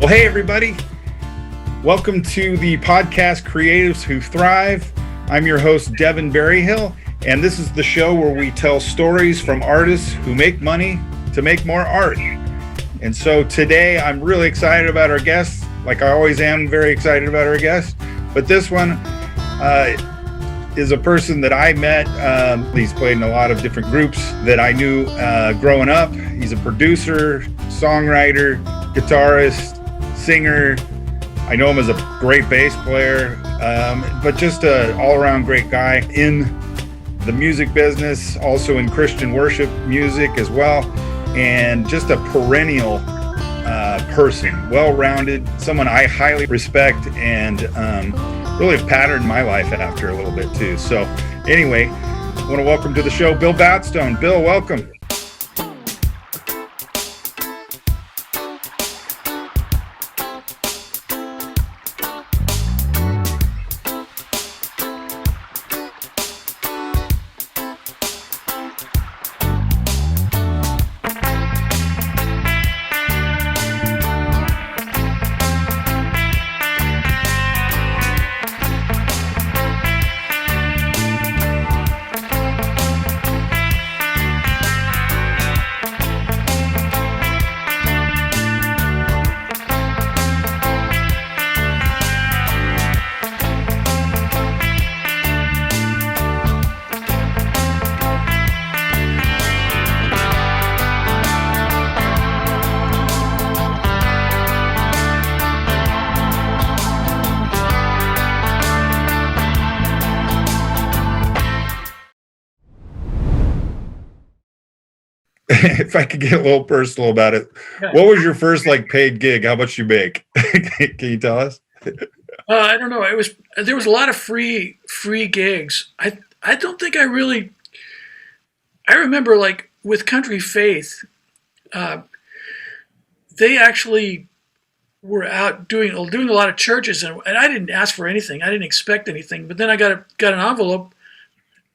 Well, hey, everybody. Welcome to the podcast Creatives Who Thrive. I'm your host, Deven Berryhill, and this is the show where we tell stories from artists who make money to make more art. And so today I'm really excited about our guests, like I always am very excited about our guests. But this one is a person that I met. He's played in a lot of different groups that I knew growing up. He's a producer, songwriter, guitarist, singer. I know him as a great bass player, but just an all-around great guy in the music business, also in Christian worship music as well, and just a perennial person, well-rounded, someone I highly respect and really have patterned my life after a little bit too. So anyway, I want to welcome to the show Bill Batstone. Bill, welcome. If I could get a little personal about it, what was your first paid gig? How much you make? Can you tell us? I don't know. There was a lot of free gigs. I don't think I remember with Country Faith, they actually were out doing a lot of churches, and I didn't ask for anything. I didn't expect anything, but then I got an envelope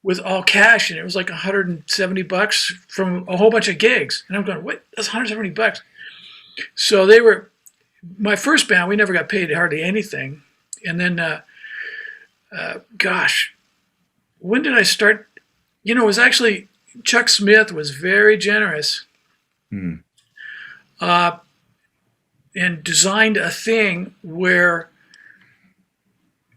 with all cash, and it was like $170 from a whole bunch of gigs. And I'm going, wait, that's $170. So they were my first band. We never got paid hardly anything. And then, when did I start? It was actually Chuck Smith was very generous, and designed a thing where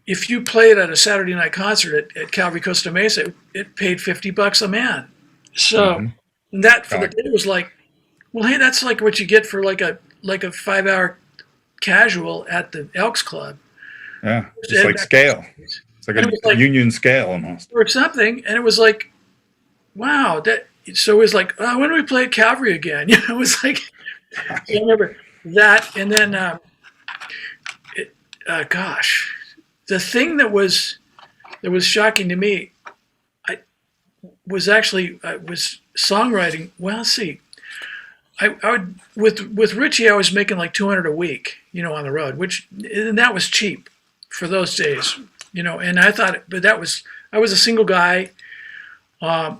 if you played at a Saturday night concert at Calvary Costa Mesa, it paid $50 a man. So that for the day was like, well, hey, that's like what you get for like a 5-hour casual at the Elks Club. Yeah, it's like scale. It's like a union scale almost. Or something, and it was like, wow. So it was like, oh, when do we play at Calvary again? It was like, I remember that, and then, the thing that was shocking to me, was songwriting. Well, let's see, I would with Richie, I was making like $200 a week, on the road, and that was cheap for those days, And I thought, but I was a single guy, my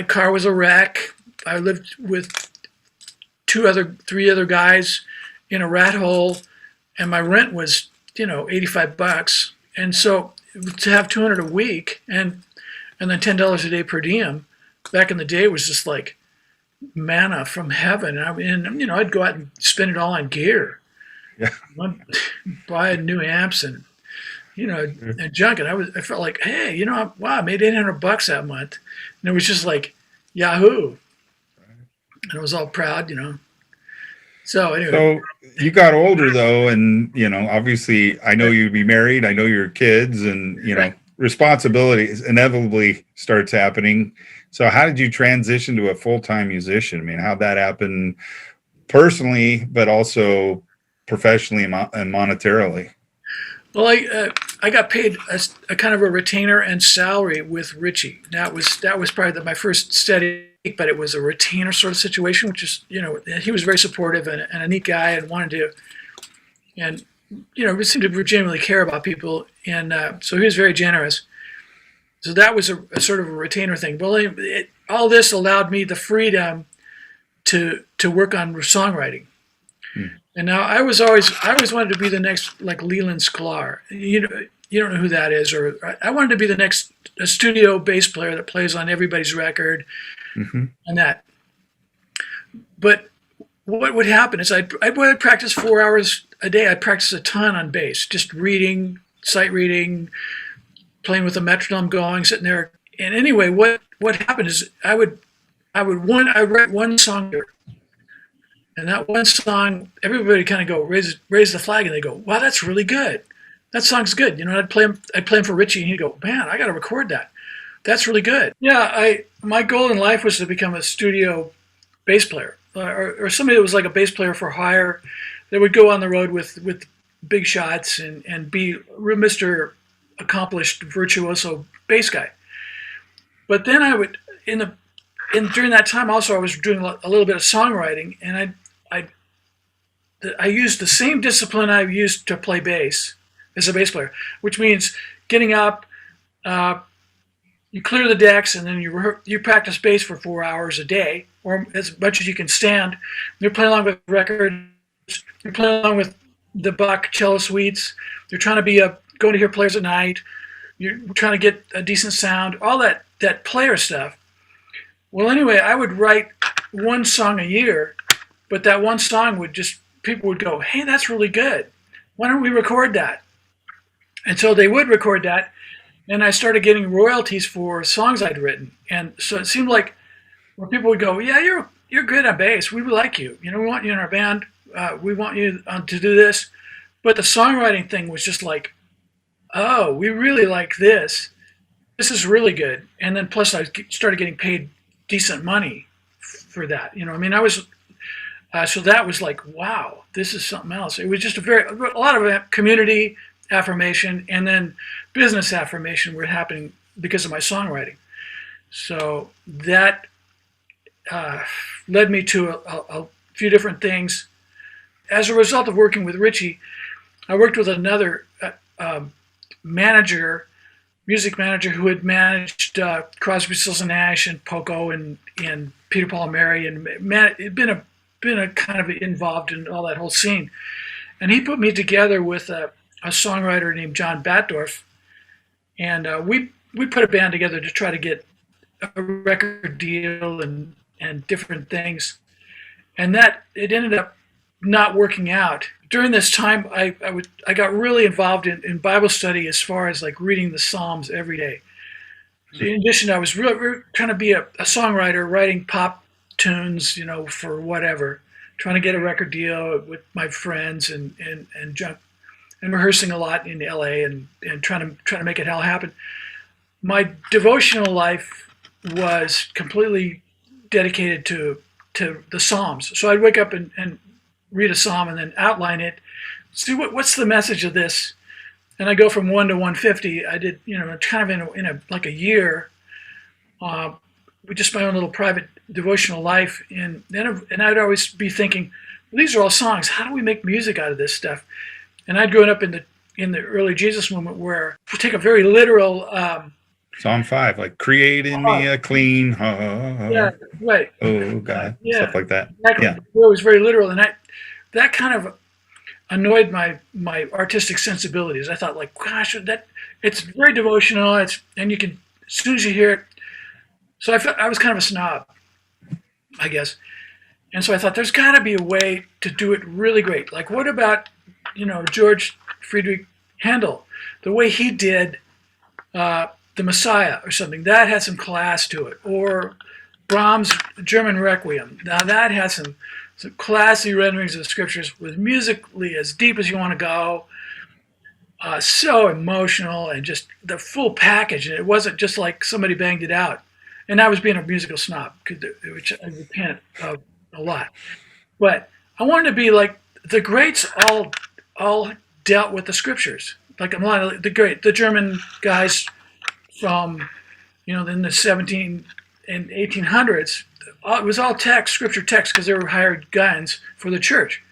car was a wreck. I lived with 3 other guys in a rat hole, and my rent was $85, and so to have $200 a week and then $10 a day per diem back in the day was just like manna from heaven. And I'd go out and spend it all on gear, buy new amps and and junk. And I felt like, hey, wow, I made $800 that month, and it was just like Yahoo, and I was all proud, So anyway. So you got older though, and obviously I know you'd be married. I know your kids, and responsibilities inevitably starts happening. So how did you transition to a full-time musician? I mean, how'd that happen personally, but also professionally and monetarily? Well, I got paid a kind of a retainer and salary with Richie. That was probably my first steady, but it was a retainer sort of situation, which is, he was very supportive and a neat guy and wanted to, and, we seemed to genuinely care about people. And so he was very generous. So that was a sort of a retainer thing. Well, all this allowed me the freedom to work on songwriting. And now I always wanted to be the next like Leland Sklar. You don't know who that is, or I wanted to be the next a studio bass player that plays on everybody's record Hmm. and that. But what would happen is I'd practice 4 hours a day. I'd practice a ton on bass, just reading, sight reading, playing with the metronome going, sitting there. And anyway, what happened is I write one song, and that one song, everybody kind of go raise the flag, and they go, "Wow, that's really good. That song's good." I'd play him for Richie, and he'd go, "Man, I got to record that. That's really good." Yeah, I my goal in life was to become a studio bass player, or somebody that was like a bass player for hire, that would go on the road with big shots and be Mr. Accomplished virtuoso bass guy. But then I would during that time also I was doing a little bit of songwriting, and I used the same discipline I used to play bass as a bass player, which means getting up, you clear the decks, and then you practice bass for 4 hours a day, or as much as you can stand. You're playing along with records. You're playing along with the Bach cello suites. You're trying to be going to hear players at night. You're trying to get a decent sound. All that player stuff. Well, anyway, I would write one song a year, but that one song people would go, "Hey, that's really good. Why don't we record that?" And so they would record that, and I started getting royalties for songs I'd written. And so it seemed like where people would go, "Yeah, you're good on bass. We like you. We want you in our band. We want you to do this." But the songwriting thing was just like, "Oh, we really like this. This is really good." And then plus I started getting paid decent money for that. I mean, I was so that was like, wow, this is something else. It was just a lot of community affirmation and then business affirmation were happening because of my songwriting. So that led me to a few different things. As a result of working with Richie, I worked with another music manager who had managed Crosby, Stills and Nash and Poco and Peter, Paul and Mary, and had been a kind of involved in all that whole scene. And he put me together with a songwriter named John Batdorf, and we put a band together to try to get a record deal and different things. And that it ended up not working out. During this time, I got really involved in Bible study as far as like reading the Psalms every day. So in addition, I was really trying to be a songwriter, writing pop tunes, for whatever, trying to get a record deal with my friends and rehearsing a lot in LA and trying to make it all happen. My devotional life was completely dedicated to the Psalms. So I'd wake up and read a psalm and then outline it, see what's the message of this, and I go from 1 to 150. I did, kind of in a year, with just my own little private devotional life, and I'd always be thinking, well, these are all songs. How do we make music out of this stuff? And I'd grown up in the early Jesus movement, where you take a very literal Psalm 5, like create in me a clean heart. Yeah, right. Oh God, Yeah, stuff like that. exactly. Yeah. It was very literal, and that kind of annoyed my artistic sensibilities. I thought, like, gosh, that it's very devotional. And you can, as soon as you hear it. So I felt I was kind of a snob, I guess, and so I thought there's got to be a way to do it really great. Like, what about George Friedrich Handel, the way he did the Messiah or something that had some class to it, or Brahms' German Requiem. Now that had some classy renderings of the scriptures with musically as deep as you want to go, so emotional and just the full package. And it wasn't just like somebody banged it out. And I was being a musical snob, which I repent of a lot. But I wanted to be like the greats. All dealt with the scriptures, like a lot of the German guys from in the 17 and 1800s. It was all scripture text, because they were hired guns for the church.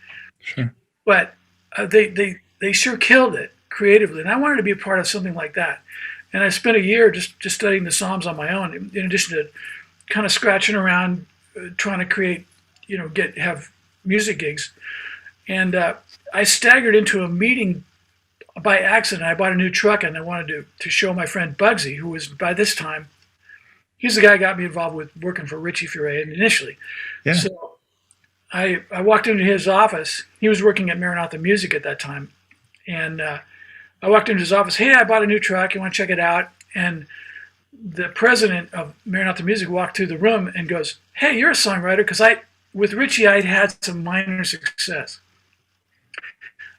Sure. But they sure killed it creatively, and I wanted to be a part of something like that. And I spent a year just studying the Psalms on my own, in addition to kind of scratching around, trying to create, have music gigs. And I staggered into a meeting by accident. I bought a new truck and I wanted to show my friend Bugsy, who was by this time, he's the guy who got me involved with working for Richie Furay initially. Yeah. So I walked into his office. He was working at Maranatha Music at that time. And I walked into his office. Hey, I bought a new truck. You want to check it out? And the president of Maranatha Music walked through the room and goes, hey, you're a songwriter. Because with Richie, I'd had some minor success.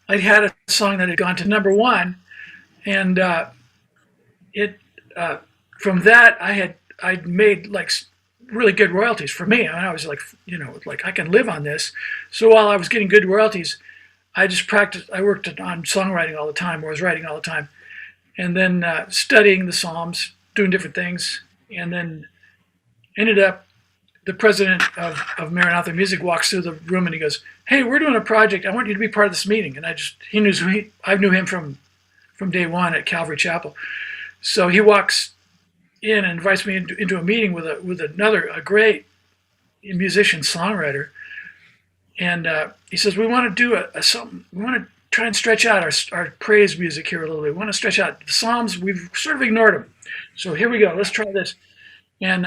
I'd had a song that had gone to #1. And from that, I'd made like really good royalties for me. And I was like, like I can live on this. So while I was getting good royalties, I just practiced. I worked on songwriting all the time, or I was writing all the time, and then studying the Psalms, doing different things, and then ended up. The president of Maranatha Music walks through the room and he goes, "Hey, we're doing a project. I want you to be part of this meeting." And I knew him from day one at Calvary Chapel. So he walks in and invites me into a meeting with a great musician songwriter. And he says, we want to do something. We want to try and stretch out our praise music here a little bit. We want to stretch out the Psalms. We've sort of ignored them. So here we go. Let's try this. And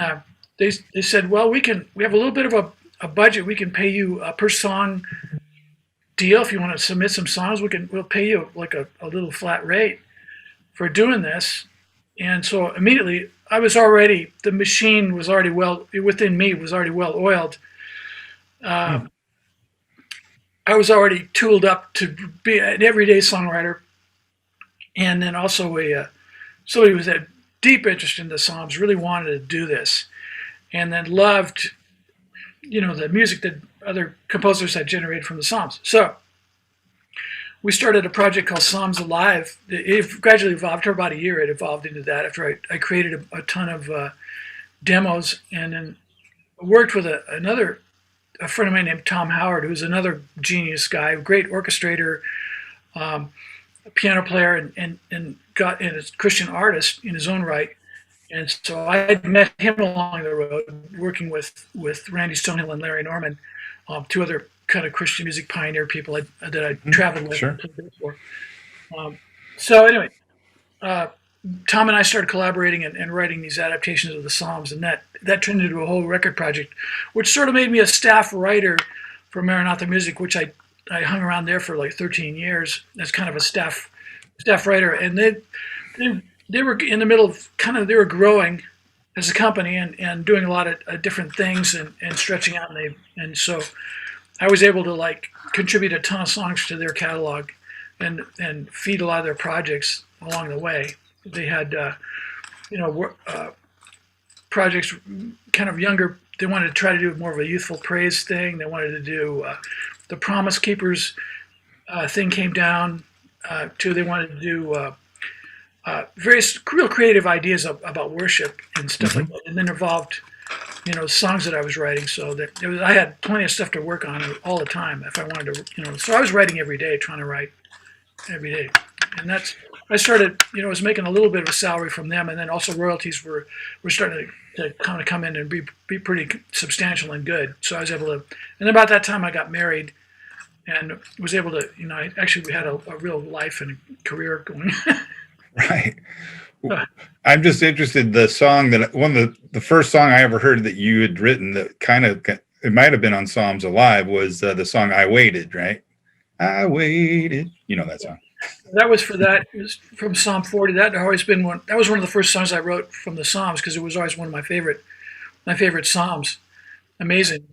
they said, well, we have a little bit of a budget. We can pay you a per song deal. If you want to submit some songs, we'll pay you like a little flat rate for doing this. And so immediately the machine was already within me was already well oiled. I was already tooled up to be an everyday songwriter, and then also somebody with a deep interest in the Psalms, really wanted to do this, and then loved, the music that other composers had generated from the Psalms. So we started a project called Psalms Alive. It gradually evolved. After about a year, it evolved into that. After I created a ton of demos, and then worked with a friend of mine named Tom Howard, who's another genius guy, great orchestrator, a piano player, and a Christian artist in his own right. And so I met him along the road, working with Randy Stonehill and Larry Norman, two other kind of Christian music pioneer people that I traveled with. Sure. Before. So anyway, Tom and I started collaborating and writing these adaptations of the Psalms, and that turned into a whole record project, which sort of made me a staff writer for Maranatha Music, which I hung around there for like 13 years as kind of a staff writer. And they were in the middle of they were growing as a company and doing a lot of different things and stretching out, and so I was able to like contribute a ton of songs to their catalog and feed a lot of their projects along the way. They had, projects kind of younger. They wanted to try to do more of a youthful praise thing. They wanted to do the Promise Keepers thing came down too. They wanted to do various real creative ideas about worship and stuff like that, and then involved, songs that I was writing. So I had plenty of stuff to work on all the time if I wanted to, So I was writing every day, trying to write every day, and I started, I was making a little bit of a salary from them, and then also royalties were starting to kind of come in and be pretty substantial and good. So I was able to, and about that time I got married, and was able to, we had a real life and career going. Right. I'm just interested. The song the first song I ever heard that you had written that it might have been on Psalms Alive was the song "I Waited." Right. I waited. That song. That was it was from Psalm 40. That had always been that was one of the first songs I wrote from the Psalms, because it was always one of my favorite Psalms. Amazing.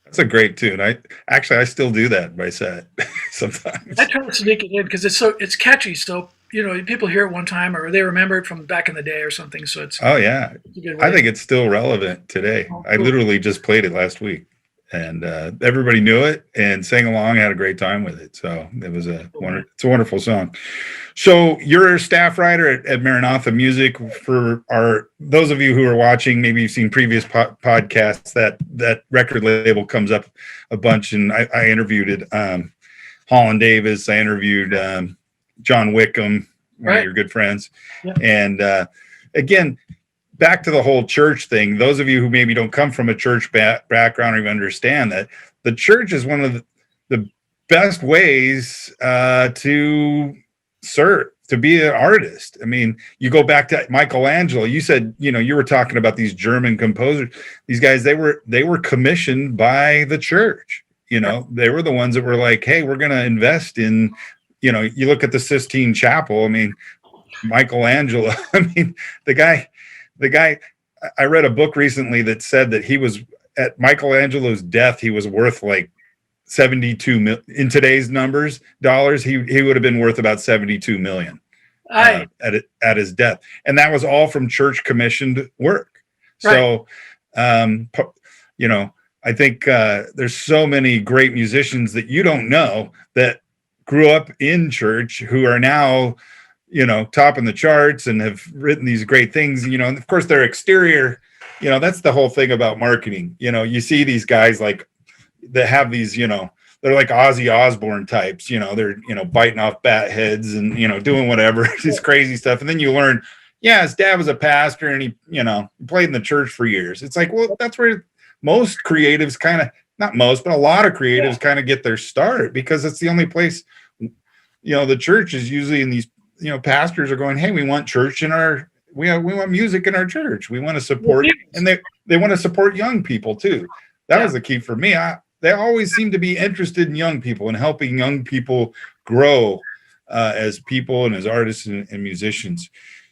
That's a great tune. I still do that by set sometimes. I try to sneak it in because it's catchy. So people hear it one time or they remember it from back in the day or something. So it's a good way. I think it's still relevant today. Oh, cool. I literally just played it last week, and everybody knew it and sang along, had a great time with it. So it was it's a wonderful song. So you're a staff writer at Maranatha Music. For those of you who are watching, maybe you've seen previous podcasts, that record label comes up a bunch. And I interviewed Holland Davis. I interviewed John Wickham, one of your good friends. Yeah. And again, back to the whole church thing. Those of you who maybe don't come from a church background or even understand that the church is one of the best ways to serve, to be an artist. I mean, you go back to Michelangelo. You said, you were talking about these German composers. These guys, they were commissioned by the church. They were the ones that were like, hey, we're going to invest in, you look at the Sistine Chapel. I mean, Michelangelo. I mean, the guy. I read a book recently that said that he was at Michelangelo's death. He was worth like 72 million in today's dollars. He would have been worth about 72 million at his death, and that was all from church commissioned work. Right. So, I think there's so many great musicians that you don't know that grew up in church who are now, topping the charts and have written these great things. And of course their exterior, that's the whole thing about marketing. You see these guys like that have these, they're like Ozzy Osbourne types, they're, biting off bat heads and, doing whatever, this crazy stuff. And then you learn, his dad was a pastor and he played in the church for years. It's like, well, that's where most creatives not most, but a lot of creatives kind of get their start, because it's the only place, the church is usually in these, pastors are going, hey, we want church we want music in our church. We want to support, and they want to support young people too. That was the key for me. They always seem to be interested in young people and helping young people grow as people and as artists and musicians.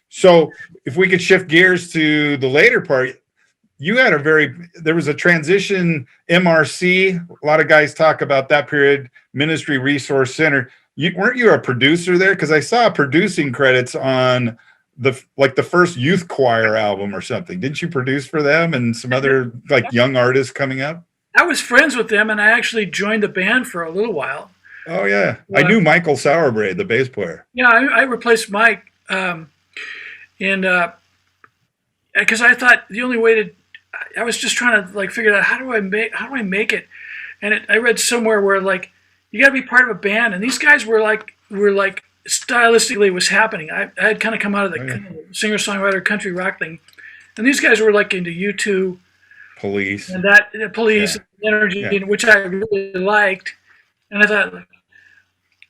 So if we could shift gears to the later part, there was a transition MRC. A lot of guys talk about that period, Ministry Resource Center. Weren't you a producer there? Because I saw producing credits on the first youth choir album or something. Didn't you produce for them and some other young artists coming up? I was friends with them, and I actually joined the band for a little while. Oh yeah, I knew Michael Sauerbrae, the bass player. Yeah, I replaced Mike, and because I thought the only way I was just trying to figure out how do I make it, and I read somewhere where you got to be part of a band, and these guys were stylistically was happening. I had kind of come out of the singer-songwriter country rock thing, and these guys were into U2, Police, and Police, Energy, which I really liked, and I thought,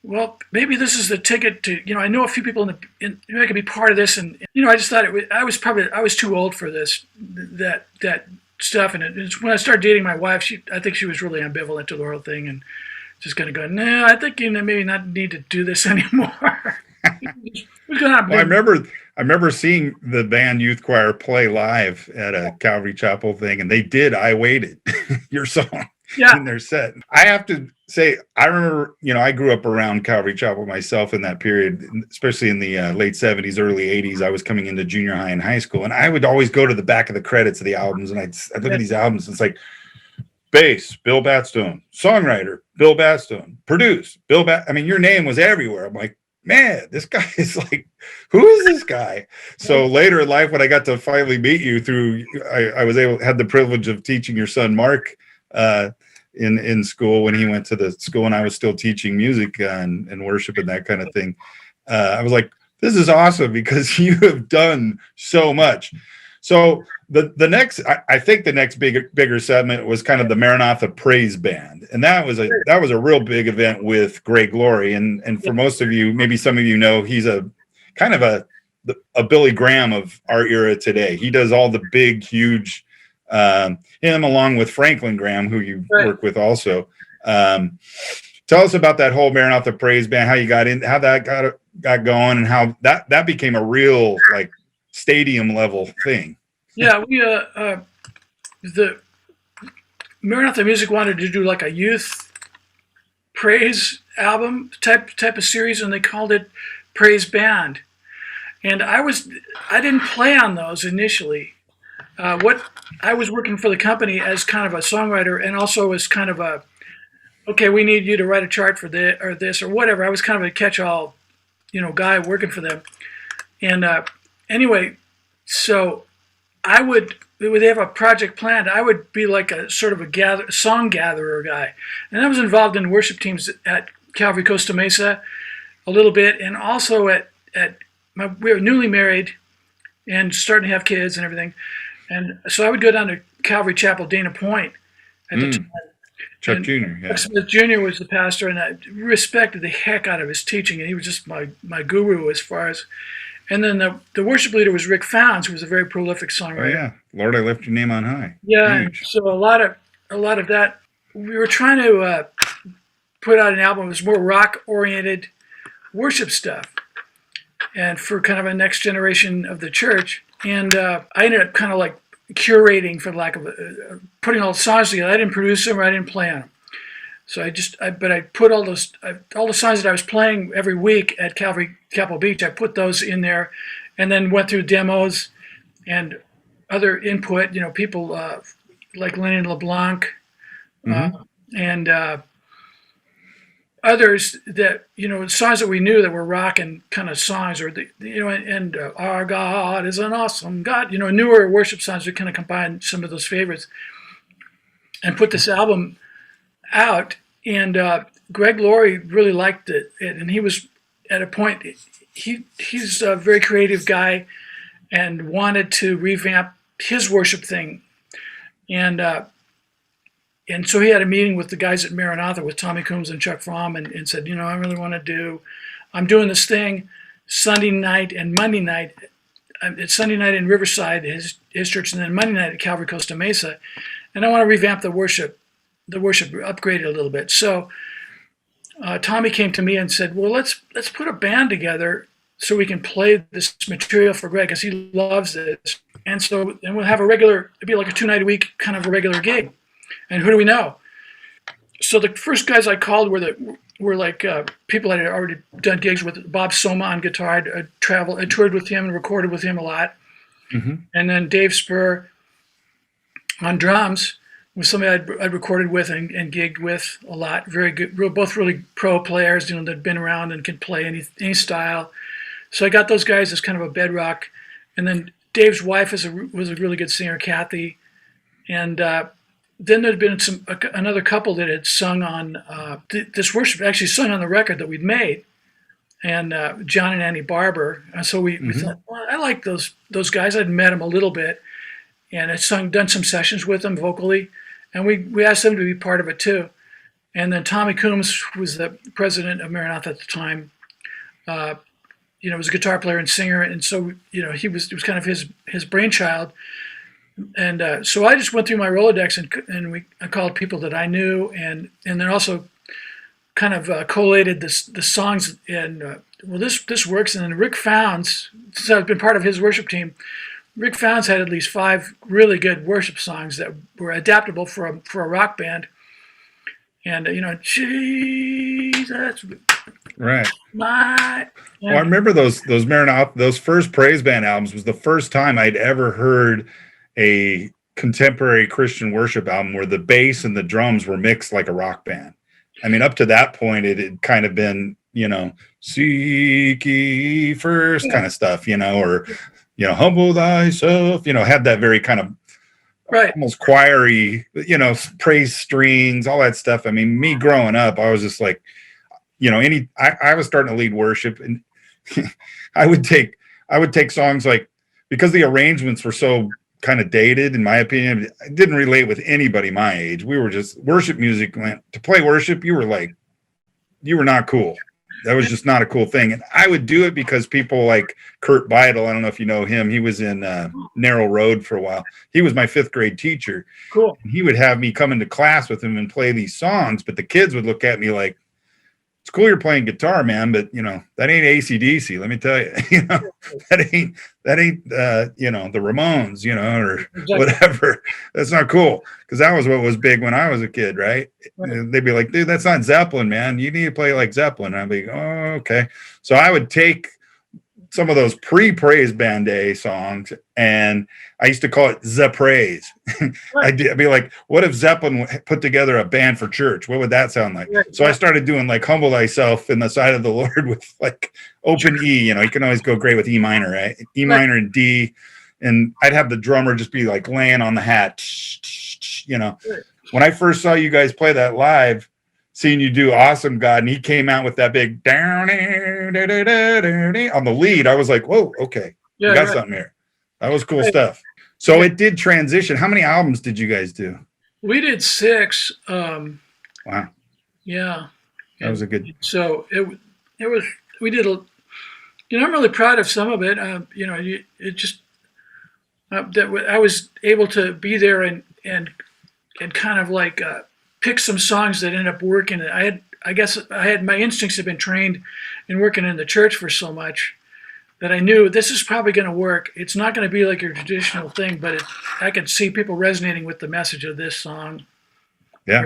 well, maybe this is the ticket to, I know a few people maybe I could be part of this, and I just thought I was too old for that stuff, and it's when I started dating my wife, I think she was really ambivalent to the whole thing, and just kind of going, no, I think maybe not need to do this anymore. Well, I remember seeing the band Youth Choir play live at a Calvary Chapel thing, and they did "I Waited," your song, in their set. I have to say, I remember, I grew up around Calvary Chapel myself in that period, especially in the late 70s, early 80s. I was coming into junior high and high school, and I would always go to the back of the credits of the albums, and I'd look at these albums, and it's like, bass, Bill Batstone; songwriter, Bill Batstone; produce, I mean, your name was everywhere. I'm like, man, this guy is who is this guy? So later in life, when I got to finally meet you had the privilege of teaching your son Mark in school when he went to the school, and I was still teaching music and worship and that kind of thing. I was like, this is awesome, because you have done so much. So the next, I think the next bigger segment was kind of the Maranatha Praise Band, and that was a real big event with Greg Laurie, and for most of you, maybe some of you know, he's a kind of a Billy Graham of our era today. He does all the big, huge, him along with Franklin Graham, who you work with also. Tell us about that whole Maranatha Praise Band, how you got in, how that got going, and how that became a real stadium level thing. Yeah, we the Maranatha Music wanted to do a youth praise album type of series, and they called it Praise Band. And I didn't play on those initially. What I was working for the company as kind of a songwriter, and also as kind of okay, we need you to write a chart for this or whatever. I was kind of a catch-all, guy working for them. And anyway, so they have a project planned. I would be like a sort of a song gatherer guy. And I was involved in worship teams at Calvary Costa Mesa a little bit, and also we were newly married and starting to have kids and everything. And so I would go down to Calvary Chapel, Dana Point at the time. Chuck And Jr., yeah. Chuck Smith Jr. was the pastor, and I respected the heck out of his teaching, and he was just my guru as far as. And then the worship leader was Rick Founds, who was a very prolific Oh, songwriter. yeah. Lord, I lift your name on high. Yeah, and Huge. so a lot of that. We were trying to put out an album that was more rock oriented worship stuff, and for kind of a next generation of the church. And I ended up kind of like curating, for lack of putting all the songs together. I didn't produce them, or I didn't play on them. So but I put all the songs that I was playing every week at Capitol Beach. I put those in there, and then went through demos and other input. You know, people like Lenny LeBlanc and others that, you know, songs that we knew that were rock and kind of songs, or our God is an awesome God. You know, newer worship songs. We kind of combined some of those favorites and put this album out. And Greg Laurie really liked it, and he was at a point. He's a very creative guy, and wanted to revamp his worship thing, and so he had a meeting with the guys at Maranatha, with Tommy Coombs and Chuck Fromm, and said, you know, I really want to I'm doing this thing Sunday night and Monday night. It's Sunday night in Riverside, his church, and then Monday night at Calvary Costa Mesa, and I want to revamp the worship, upgrade it a little bit. So Tommy came to me and said, well, let's put a band together so we can play this material for Greg, because he loves this. And we'll have it'd be like a 2-night a week kind of a regular gig. And who do we know? So the first guys I called were like people I had already done gigs with. Bob Soma on guitar. I toured with him and recorded with him a lot. Mm-hmm. And then Dave Spur on drums was somebody I'd recorded with and gigged with a lot. Very good, both really pro players, you know, that'd been around and could play any style. So I got those guys as kind of a bedrock. And then Dave's wife was a really good singer, Kathy. And then there'd been another couple that had sung on this worship, actually sung on the record that we'd made, and John and Annie Barber. And so we thought, well, I like those guys. I'd met them a little bit, and I'd done some sessions with them vocally, and we asked them to be part of it too. And then Tommy Coombs was the president of Maranatha at the time. You know, was a guitar player and singer, and so, you know, it was kind of his brainchild. And so I just went through my Rolodex and I called people that I knew, and then also kind of collated the songs, and well, this works. And then Rick Founds, since I've been part of his worship team, Rick Founds had at least 5 really good worship songs that were adaptable for a rock band. And you know, Jesus, right. My. Well, I remember those Maranatha, those first praise band albums was the first time I'd ever heard a contemporary Christian worship album where the bass and the drums were mixed like a rock band. I mean, up to that point, it had kind of been, you know, seek ye first kind of stuff, you know, or, you know, humble thyself, you know, had that very kind of almost choiry, you know, praise strings, all that stuff. I mean, me growing up, I was just like, you know, I was starting to lead worship, and I would take songs like, because the arrangements were so kind of dated, in my opinion, it didn't relate with anybody my age. We were just worship music. To play worship, you were not cool. That was just not a cool thing. And I would do it because people like Kurt Beidel, I don't know if you know him. He was in Narrow Road for a while. He was my 5th grade teacher. Cool. And he would have me come into class with him and play these songs, but the kids would look at me like, it's cool you're playing guitar, man, but you know, that ain't AC/DC, let me tell you. You know, that ain't you know, the Ramones, you know, or whatever. That's not cool. Because that was what was big when I was a kid, right? They'd be like, dude, that's not Zeppelin, man. You need to play like Zeppelin. And I'd be, oh, okay. So I would take some of those pre-praise band day songs, and I used to call it the praise. I'd be like, what if Zeppelin put together a band for church? What would that sound like? So I started doing like Humble Thyself in the Sight of the Lord with like open E. You know, you can always go great with E minor, right? E minor and D. And I'd have the drummer just be like laying on the hat. You know, when I first saw you guys play that live, seeing you do Awesome God, and he came out with that big down on the lead, I was like, whoa, okay, we got something here. That was cool stuff. So it did transition. How many albums did you guys do? We did 6. Wow, Yeah, that was and a good. so it was we did a. I'm really proud of some of it. It just I was able to be there and kind of like pick some songs that ended up working. I guess I had my instincts had been trained in working in the church for so much that I knew this is probably going to work. It's not going to be like your traditional thing, but I could see people resonating with the message of this song Yeah. or,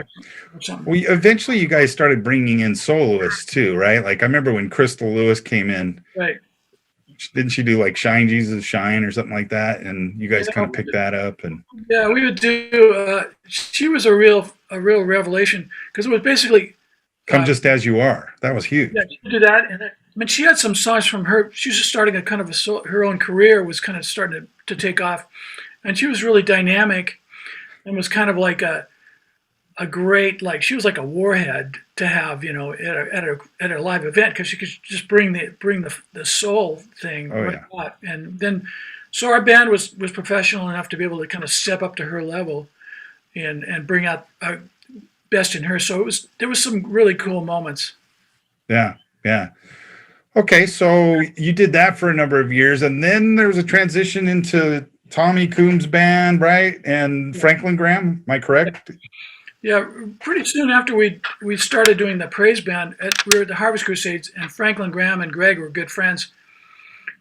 or something. We eventually you guys started bringing in soloists too, right? Like I remember when Crystal Lewis came in, Right. didn't she do like Shine Jesus Shine or something like that? And you guys kind Yeah. of picked that up and Yeah. We would do. She was a real revelation because it was basically. Come Uh, Just As You Are. That was yeah, huge. she would do that, and I mean, she had some songs from her. She was just starting a kind of her own career was kind of starting to take off, and she was really dynamic and was kind of like a great like she was like a warhead to have at a live event because she could just bring the soul thing Oh right yeah. out. And then so our band was professional enough to be able to kind of step up to her level and bring out our best in her. So there was some really cool moments. Yeah. Yeah. Okay, so you did that for a number of years, and then there was a transition into Tommy Coombs band, right? And Franklin Graham, am I correct? Yeah, pretty soon after we started doing the praise band, we were at the Harvest Crusades, and Franklin Graham and Greg were good friends.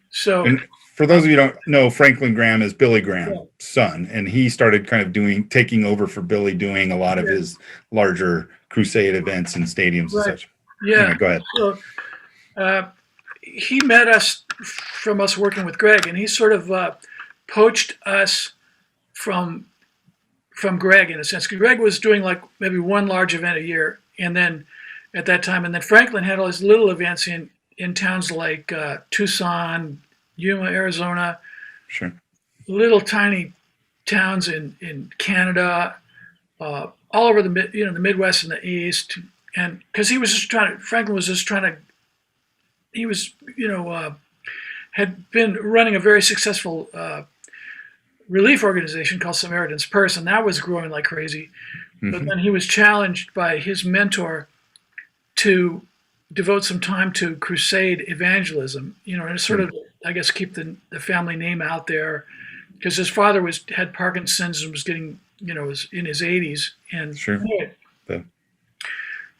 So And for those of you who don't know, Franklin Graham is Billy Graham's yeah, son, and he started kind of taking over for Billy, doing a lot of yeah, his larger crusade events and stadiums and right, such. yeah. Anyway, go ahead. So uh, he met us from us working with Greg, and he sort of poached us from from Greg in a sense. Greg was doing like maybe one large event a year, and then at that time, and then Franklin had all these little events in towns like Tucson, Yuma, Arizona, Sure. little tiny towns in Canada, all over the Midwest and the East, and because Franklin was just trying to, he was had been running a very successful relief organization called Samaritan's Purse, and that was growing like crazy. But Hmm. then he was challenged by his mentor to devote some time to crusade evangelism, and sort of, I guess, keep the family name out there because his father had Parkinson's and was getting, was in his 80s, and Sure. The,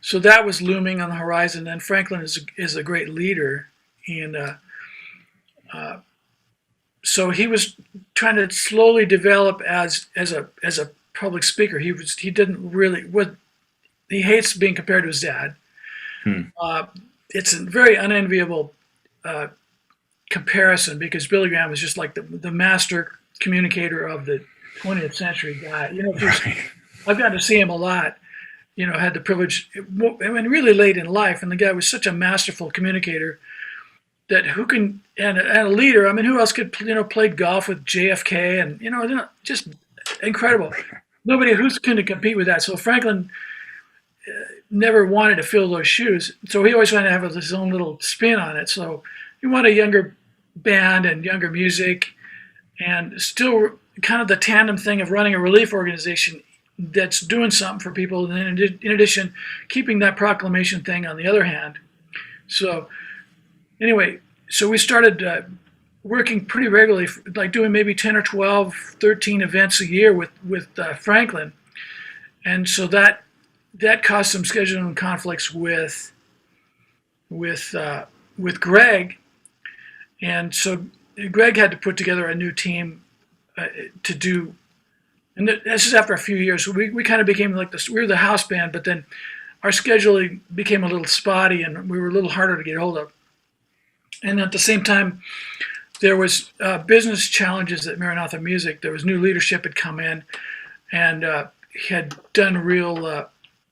so that was looming on the horizon. And Franklin is a great leader, and so he was trying to slowly develop as a public speaker. He didn't really what he hates being compared to his dad. hmm. Uh, it's a very unenviable uh, comparison because Billy Graham was just like the master communicator of the 20th century guy. Right. I've gotten to see him a lot. Had the privilege, I mean, really late in life, and the guy was such a masterful communicator that who can and a leader. I mean, who else could played golf with JFK and just incredible. Nobody who's going to compete with that. So Franklin never wanted to fill those shoes. So he always wanted to have his own little spin on it. So he wanted a younger band and younger music, and still kind of the tandem thing of running a relief organization that's doing something for people. And then in addition, keeping that proclamation thing on the other hand. So anyway, so we started working pretty regularly, like doing maybe 10 or 12, 13 events a year with Franklin. And so that caused some scheduling conflicts with Greg, and so Greg had to put together a new team to do. And this is after a few years. We kind of became like this. We were the house band, but then our scheduling became a little spotty, and we were a little harder to get hold of. And at the same time, there was business challenges at Maranatha Music. There was new leadership had come in, and had done real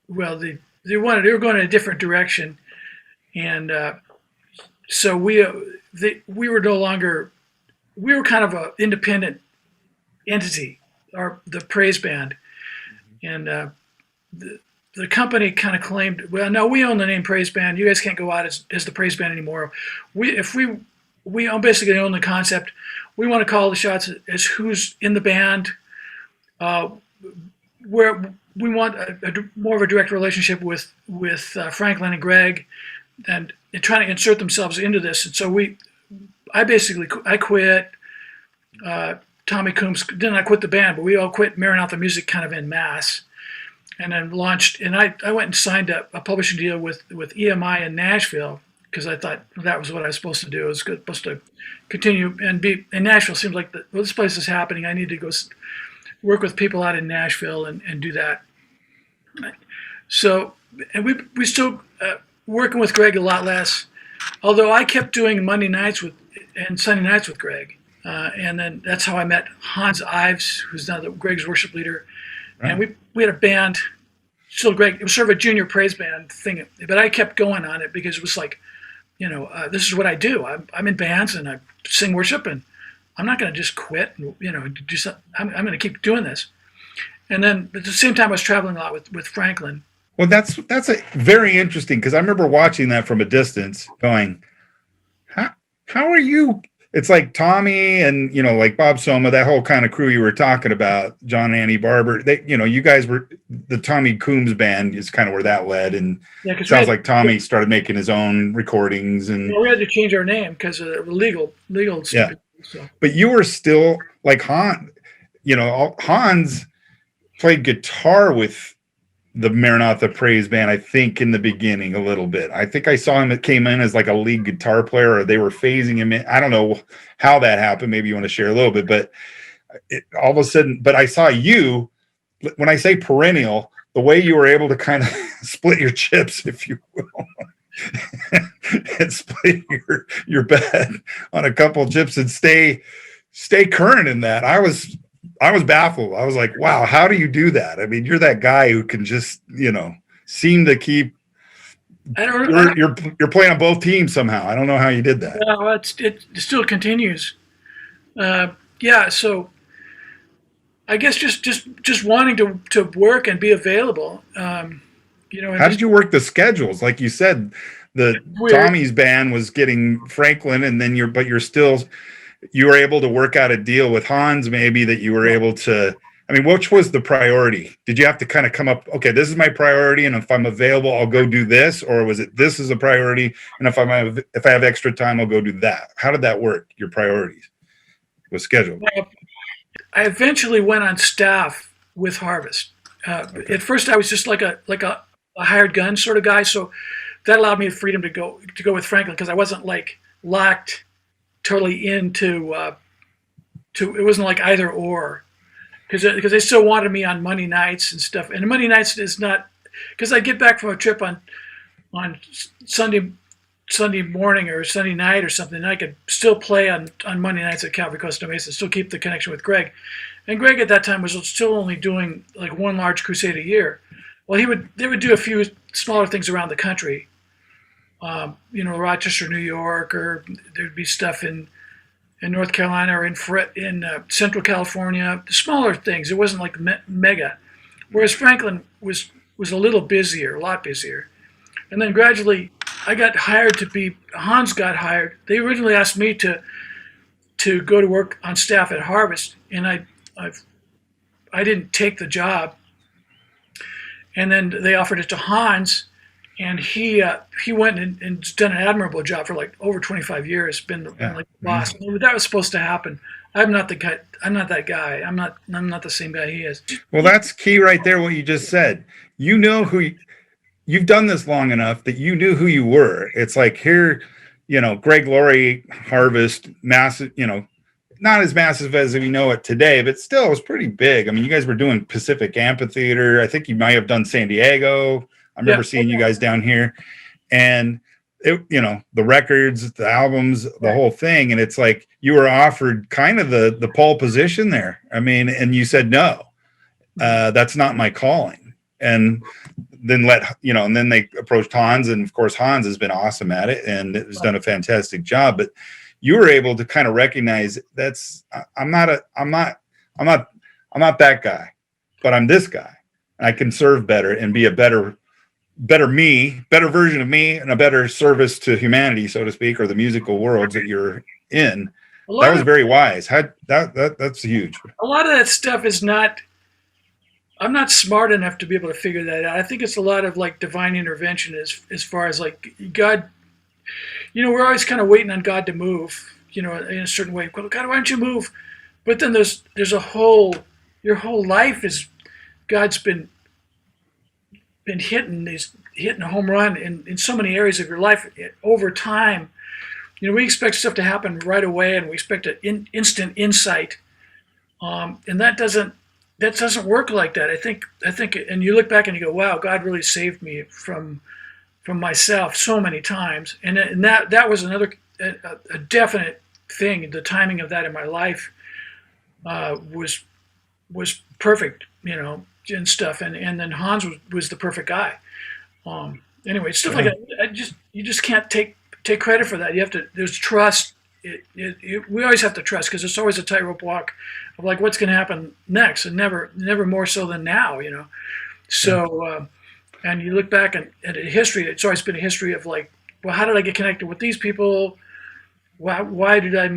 well. They were going in a different direction, and so we were no longer, we were kind of an independent entity, the praise band, and the company kind of claimed, well, no, we own the name praise band. You guys can't go out as the praise band anymore. We basically own the concept. We want to call the shots as who's in the band. where we want more of a direct relationship with Franklin and Greg, and trying to insert themselves into this. And so I quit. Tommy Coombs did not quit the band, but we all quit Maranatha Music kind of en masse, and then launched. And I went and signed a publishing deal with EMI in Nashville because I thought that was what I was supposed to do. I was supposed to continue and be in Nashville. Seems like this place is happening. I need to go work with people out in Nashville and do that. So, and we still working with Greg a lot less, although I kept doing Monday nights and Sunday nights with Greg. And then that's how I met Hans Ives, who's now Greg's worship leader. Right. And we had a band, still Greg. It was sort of a junior praise band thing, but I kept going on it because it was like, this is what I do. I'm in bands and I sing worship, and I'm not going to just quit and do something. I'm going to keep doing this. And then at the same time, I was traveling a lot with Franklin. Well, that's a very interesting, because I remember watching that from a distance, going, how are you? It's like Tommy and, like Bob Soma, that whole kind of crew you were talking about, John and Annie Barber. They, you guys were, the Tommy Coombs band is kind of where that led. And it sounds like Tommy started making his own recordings. And we had to change our name because of legal stuff. Yeah. So. But you were still like Hans played guitar with the Maranatha Praise Band, I think, in the beginning a little bit. I think I saw him, it came in as like a lead guitar player, or they were phasing him in. I don't know how that happened. Maybe you want to share a little bit, but all of a sudden, but I saw you, when I say perennial, the way you were able to kind of split your chips, if you will, and split your bet on a couple of chips and stay current in that. I was baffled. I was like, wow, how do you do that? I mean, you're that guy who can just, seem to keep, you're playing on both teams somehow. I don't know how you did that. No, it still continues. Yeah. So I guess just wanting to work and be available. How did you work the schedules? Like you said, Tommy's band was getting Franklin, and then you were able to work out a deal with Hans, maybe, that you were able to, I mean, which was the priority? Did you have to kind of come up, okay, this is my priority, and if I'm available, I'll go do this? Or was it, this is a priority, and if I have extra time, I'll go do that? How did that work, your priorities with schedule? I eventually went on staff with Harvest. Okay. At first, I was just like a hired gun sort of guy, so that allowed me the freedom to go with Franklin, because I wasn't like locked totally into it wasn't like either or, because they still wanted me on Monday nights and stuff. And Monday nights is not, because I get back from a trip on Sunday morning or Sunday night or something, and I could still play on Monday nights at Calvary Costa Mesa, still keep the connection with Greg. And Greg at that time was still only doing like one large crusade a year. Well, they would do a few smaller things around the country. Rochester, New York, or there'd be stuff in North Carolina or in Central California, smaller things. It wasn't like mega. Whereas Franklin was a little busier, a lot busier. And then gradually I got hired Hans got hired. They originally asked me to go to work on staff at Harvest, and I didn't take the job. And then they offered it to Hans, and he went and done an admirable job for like over 25 years, been like the boss. Mm-hmm. That was supposed to happen. I'm not the guy. I'm not that guy. I'm not the same guy he is. Well, that's key right there, what you just said. You know you've done this long enough that you knew who you were. It's like here, Greg Laurie, Harvest, massive, not as massive as we know it today, but still it was pretty big. I mean, you guys were doing Pacific Amphitheater. I think you might have done San Diego. I remember seeing you guys down here, and the records, the albums, the whole thing. And it's like you were offered kind of the pole position there. I mean, and you said, no, that's not my calling. And then and then they approached Hans, and of course Hans has been awesome at it and has done a fantastic job. But you were able to kind of recognize I'm not that guy, but I'm this guy, and I can serve better and be a better version of me, and a better service to humanity, so to speak, or the musical worlds that you're in. That was very wise. That's huge. A lot of that stuff is not I'm not smart enough to be able to figure that out. I think it's a lot of like divine intervention as far as like God. We're always kind of waiting on God to move. In a certain way. Well, God, why don't you move? But then there's a whole your whole life is God's been hitting a home run in so many areas of your life over time. We expect stuff to happen right away, and we expect an instant insight, and that doesn't work like that. I think, and you look back and you go, "Wow, God really saved me from myself so many times," and that was another a definite thing. The timing of that in my life was perfect, and stuff, and then Hans was the perfect guy. Anyway, stuff like that. You just can't take credit for that. You have to. There's trust. We always have to trust because it's always a tightrope walk of like what's going to happen next, and never more so than now. So and you look back at a history. It's always been a history of like, well, how did I get connected with these people? Why did I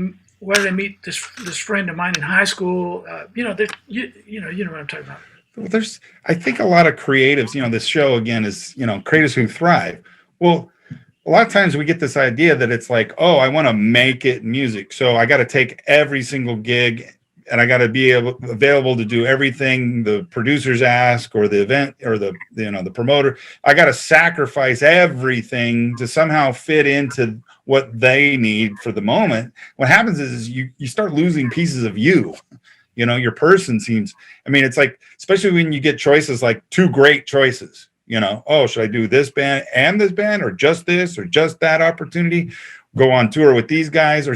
meet this friend of mine in high school? You know what I'm talking about. Well, I think a lot of creatives, this show again is, creatives who thrive. Well, a lot of times we get this idea that it's like, oh, I want to make it music. So I got to take every single gig and I got to be available to do everything the producers ask or the event or the promoter. I got to sacrifice everything to somehow fit into what they need for the moment. What happens is you start losing pieces of you. Your person seems, it's like, especially when you get choices like two great choices, oh, should I do this band and this band or just this or just that opportunity, go on tour with these guys? Or,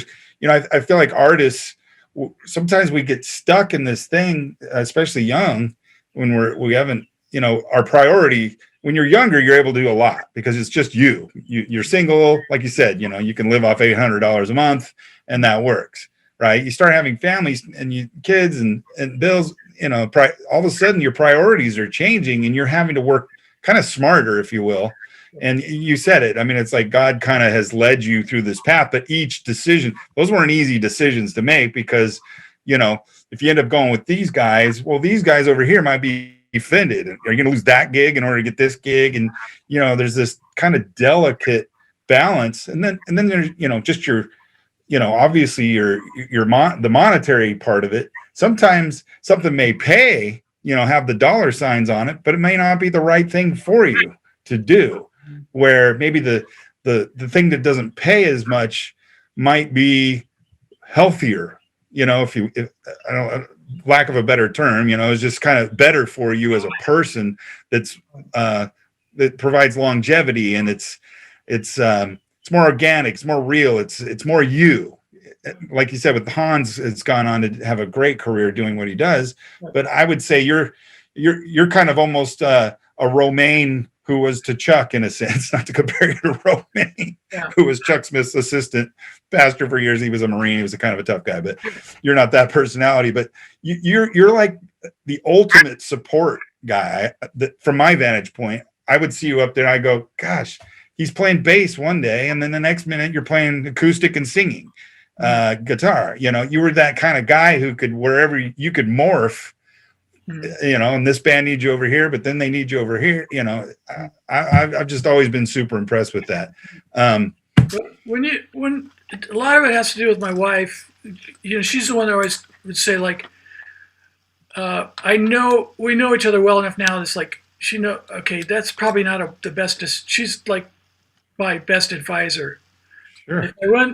I feel like artists, sometimes we get stuck in this thing, especially young, when we haven't, our priority. When you're younger, you're able to do a lot because it's just you're single. Like you said, you can live off $800 a month and that works. Right. You start having families and kids and bills, all of a sudden your priorities are changing and you're having to work kind of smarter, if you will. And you said it. It's like God kind of has led you through this path, but each decision, those weren't easy decisions to make because, if you end up going with these guys, well, these guys over here might be offended. Are you going to lose that gig in order to get this gig? And, there's this kind of delicate balance. And then there's, just your, obviously the monetary part of it. Sometimes something may pay, have the dollar signs on it, but it may not be the right thing for you to do. Where maybe the thing that doesn't pay as much might be healthier. If I don't, lack of a better term, it's just kind of better for you as a person. That provides longevity and it's more organic, it's more real, it's more you. Like you said, with Hans, it's gone on to have a great career doing what he does. But I would say you're kind of almost a Romaine who was to Chuck in a sense, not to compare you to Romaine, who was Chuck Smith's assistant pastor for years. He was a Marine. He was a kind of a tough guy, but you're not that personality. But you're like the ultimate support guy. That from my vantage point, I would see you up there and I go, gosh, he's playing bass one day, and then the next minute you're playing acoustic and singing guitar. You were that kind of guy who could, wherever you could morph, and this band needs you over here, but then they need you over here. I've just always been super impressed with that. When a lot of it has to do with my wife, she's the one that always would say like, we know each other well enough now. It's like, okay, that's probably not the best. She's like my best advisor. Sure.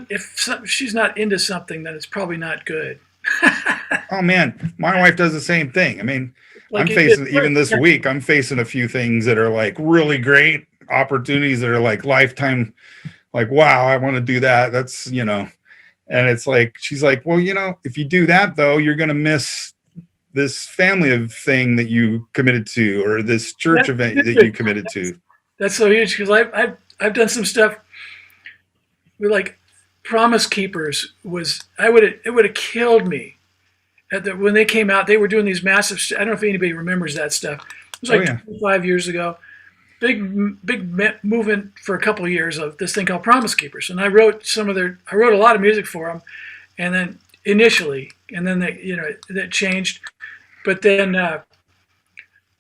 If she's not into something, then it's probably not good. Oh man, my wife does the same thing. Like I'm facing even this week, I'm facing a few things that are like really opportunities that are like lifetime, like, wow, I want to do that. That's, and it's like, she's like, well, if you do that though, you're going to miss this family of thing that you committed to, or this church event that you committed to. That's so huge. Cause I've done some stuff with like Promise Keepers it would have killed me. When they came out, they were doing these massive. I don't know if anybody remembers that stuff. It was like 25 years ago. Big movement for a couple of years of this thing called Promise Keepers, and I wrote a lot of music for them, and then initially, and then that changed, but then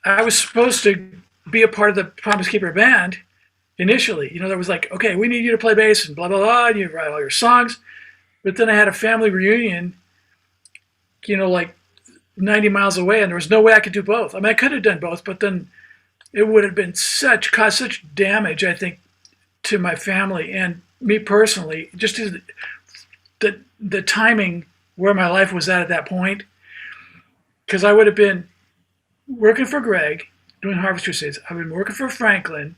I was supposed to be a part of the Promise Keeper band initially. There was like, okay, we need you to play bass and blah blah blah, and you write all your songs. But then I had a family reunion, like 90 miles away, and there was no way I could do both. I mean, I could have done both, but then it would have been caused such damage, I think, to my family and me personally, just the timing where my life was at that point, because I would have been working for Greg doing Harvest Crusades. I've been working for Franklin,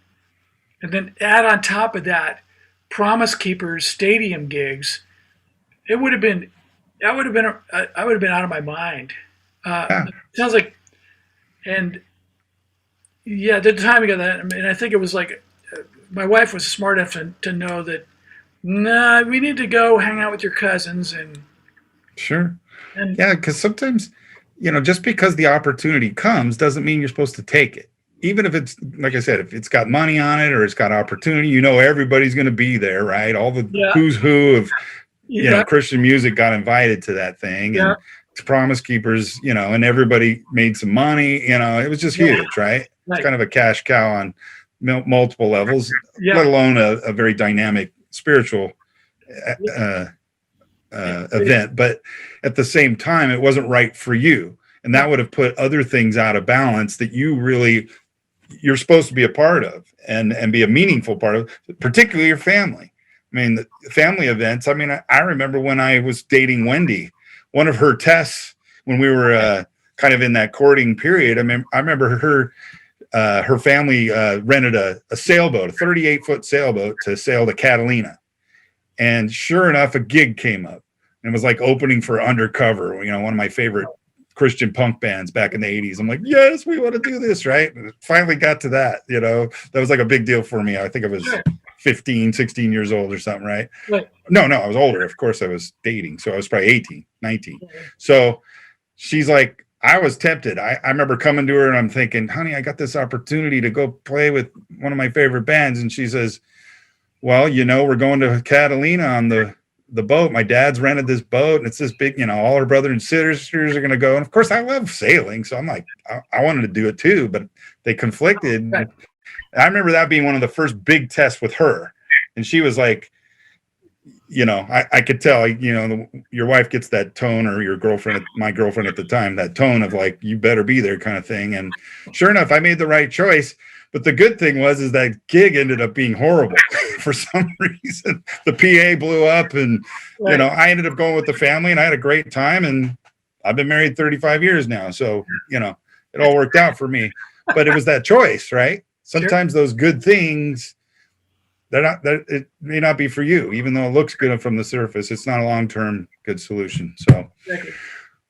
and then add on top of that Promise Keepers stadium gigs. It would have been, I would have been out of my mind. Yeah. Sounds like, and yeah, the timing of that. I mean, I think it was like my wife was smart enough to know that, nah, we need to go hang out with your cousins and. Sure. And Yeah, because sometimes, just because the opportunity comes doesn't mean you're supposed to take it. Even if it's, like I said, if it's got money on it or it's got opportunity, everybody's going to be there, right? All the yeah, who's who of, yeah, Christian music got invited to that thing. yeah, And to Promise Keepers, and everybody made some money, it was just yeah, huge, right? It's right, kind of a cash cow on multiple levels, yeah, let alone a very dynamic spiritual uh, event. But at the same time, it wasn't right for you. And that would have put other things out of balance that you're supposed to be a part of and be a meaningful part of, particularly your family. I mean, the family events. I mean, I remember when I was dating Wendy, one of her tests when we were kind of in that courting period. I remember her family rented a sailboat, a 38-foot sailboat to sail to Catalina. And sure enough, a gig came up. And it was like opening for Undercover, one of my favorite Christian punk bands back in the 80s. I'm like, yes, we want to do this, right? And it finally got to that, that was like a big deal for me. I think I was 15, 16 years old or something, right? right. No, I was older. Of course, I was dating. So I was probably 18, 19. So she's like, I was tempted. I remember coming to her and I'm thinking, honey, I got this opportunity to go play with one of my favorite bands. And she says, well, we're going to Catalina on the boat. My dad's rented this boat and it's this big, all her brothers and sisters are going to go. And of course I love sailing. So I'm like, I wanted to do it too, but they conflicted. Right. I remember that being one of the first big tests with her. And she was like, I could tell, your wife gets that tone, or your girlfriend, my girlfriend at the time, that tone of like, you better be there kind of thing. And sure enough, I made the right choice. But the good thing is that gig ended up being horrible for some reason. The PA blew up and, Right. I ended up going with the family and I had a great time, and I've been married 35 years now. So, it all worked out for me, but it was that choice, right? Sometimes those good things, it may not be for you, even though it looks good from the surface. It's not a long-term good solution. So, Exactly.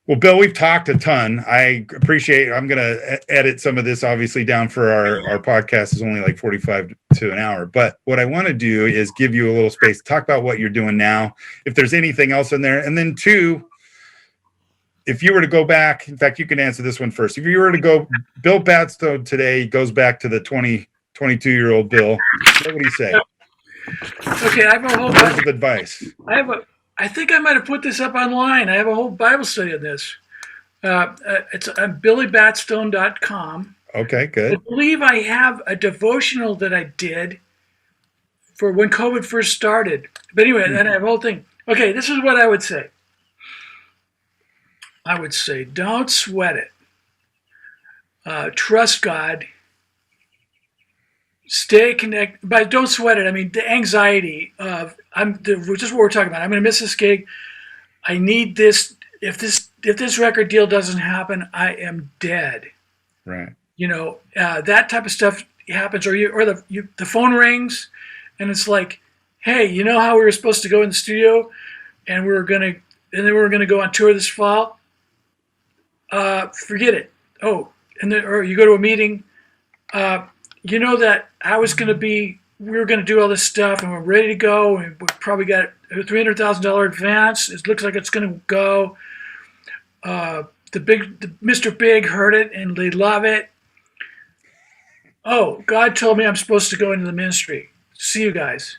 well, Bill, we've talked a ton. I appreciate. I'm going to edit some of this, obviously, down for our podcast is only like 45 to an hour. But what I want to do is give you a little space to talk about what you're doing now, if there's anything else in there, and then two, if you were to go back. In fact, you can answer this one first. If you were to go, Bill Batstone today goes back to the 22-year-old Bill. What would he say? Okay, I have a whole Words of advice. I think I might have put this up online. I have a whole Bible study on this. It's on billybatstone.com. Okay, I good. believe I have a devotional that I did for when COVID first started. But anyway, then I have a whole thing. Okay, this is what I would say. I would say, don't sweat it. Trust God. Stay connected, but don't sweat it. I mean, the anxiety of just what we're talking about. I'm going to miss this gig. I need this. If this record deal doesn't happen, I am dead. Right. That type of stuff happens, or the phone rings, and it's like, hey, you know how we were supposed to go in the studio, and then we were gonna go on tour this fall. Forget it. Oh, or you go to a meeting. That we were going to do all this stuff and we're ready to go. And we probably got a $300,000 advance. It looks like it's going to go. The Mr. Big heard it and they love it. Oh, God told me I'm supposed to go into the ministry. See you guys.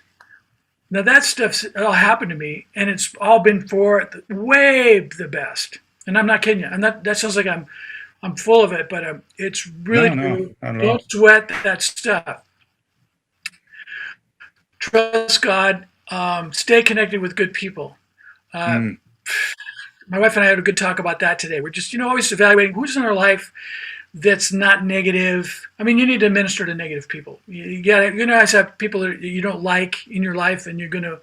Now that stuff's all happened to me, and it's all been for way the best. And I'm not kidding you. That sounds like I'm I'm full of it, but it's really No, no, true. not at Don't all. sweat that stuff. Trust God. Stay connected with good people. Uh, Mm, my wife and I had a good talk about that today. We're just, always evaluating who's in our life that's not negative. I mean, you need to minister to negative people. You got to, always have people that you don't like in your life, and you're going to.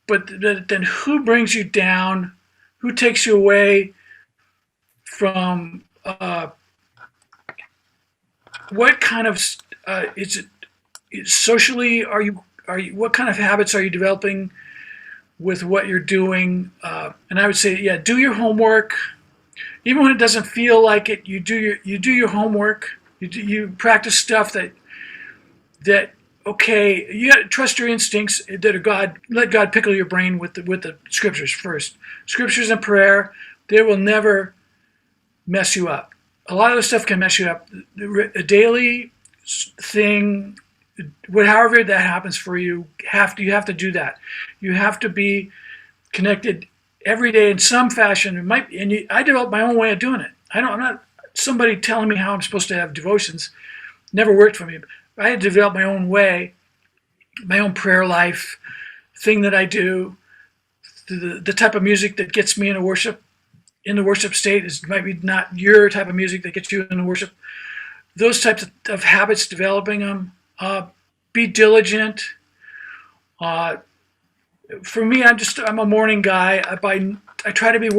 But then, who brings you down? Who takes you away from? What kind of is it socially? Are you? What kind of habits are you developing with what you're doing? And I would say, yeah, do your homework. Even when it doesn't feel like it, you do your homework. You practice stuff that okay. You got to trust your instincts that are God. Let God pickle your brain with the scriptures first. Scriptures and prayer, they will never mess you up. A lot of the stuff can mess you up. A daily thing, however that happens for you, you have to do that. You have to be connected every day in some fashion. I developed my own way of doing it. I'm not somebody telling me how I'm supposed to have devotions. Never worked for me. I had to develop my own way, my own prayer life, thing that I do. The type of music that gets me in the worship state is might be not your type of music that gets you in the worship. Those types of habits, developing them. Be diligent. Uh, for me, I'm a morning guy. I try to be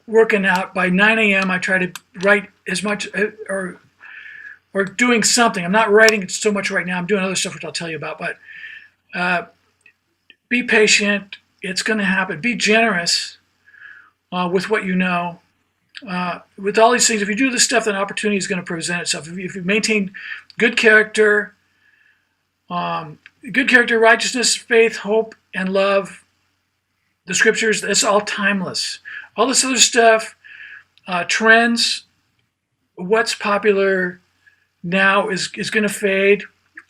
working out by 9 a.m. I try to write as much or doing something. I'm not writing so much right now. I'm doing other stuff which I'll tell you about. But be patient. It's going to happen. Be generous with what you know. With all these things, if you do this stuff, then opportunity is going to present itself. If you maintain good character, righteousness, faith, hope, and love, the scriptures, it's all timeless. All this other stuff, trends, what's popular now is going to fade.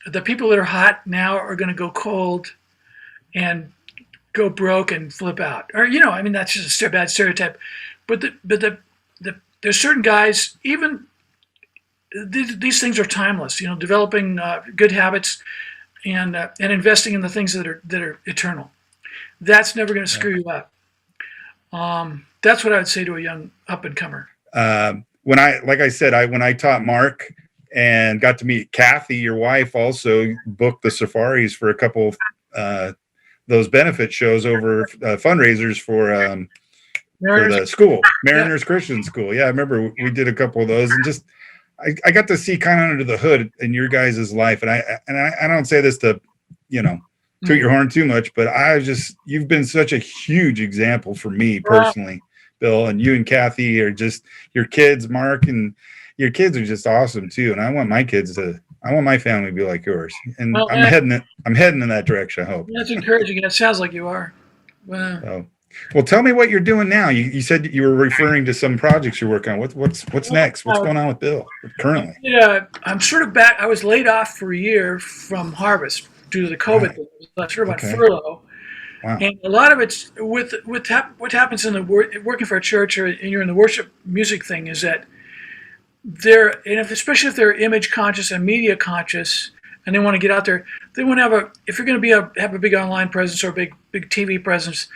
The people that are hot now are going to go cold and go broke and flip out. Or, I mean, that's just a bad stereotype. But there's certain guys, even these things are timeless. Developing good habits and investing in the things that are eternal. That's never going to screw you up. That's what I would say to a young up and comer. Like I said, when I taught Mark and got to meet Kathy, your wife, also booked the safaris for a couple of those benefit shows over fundraisers for the school, Mariners Christian School. Yeah, I remember we did a couple of those, and just I got to see kind of under the hood in your guys' life. And I don't say this to, toot your horn too much, but you've been such a huge example for me personally, Bill, and you and Kathy are just, your kids, Mark, and your kids are just awesome too. And I want my family to be like yours. And Well, I'm heading in that direction, I hope. That's encouraging. It sounds like you are. Well, tell me what you're doing now. You said you were referring to some projects you're working on. What's next? What's going on with Bill currently? Yeah, I'm sort of back. I was laid off for a year from Harvest due to the COVID thing. I was sort of on furlough. Wow. And a lot of it's with what happens in the working for a church and you're in the worship music thing is that especially if they're image conscious and media conscious and they want to get out there, they want to if you're going to have a big online presence or a big TV presence,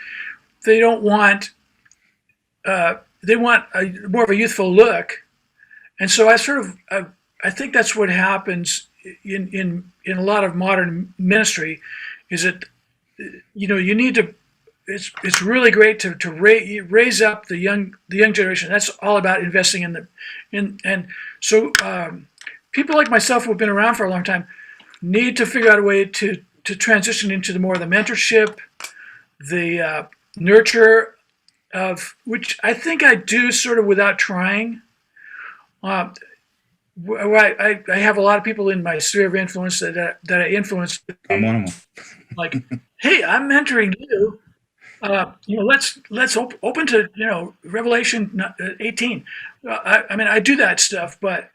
they don't want they want more of a youthful look. And so I think that's what happens in a lot of modern ministry is that you need to. It's really great to raise up the young generation. That's all about investing and so people like myself who have been around for a long time need to figure out a way to transition into the more of the mentorship, the nurture of which I think I do sort of without trying. I have a lot of people in my sphere of influence that I influence. I'm one of them. Like, hey, I'm mentoring you. Let's open to Revelation 18. I mean, I do that stuff, but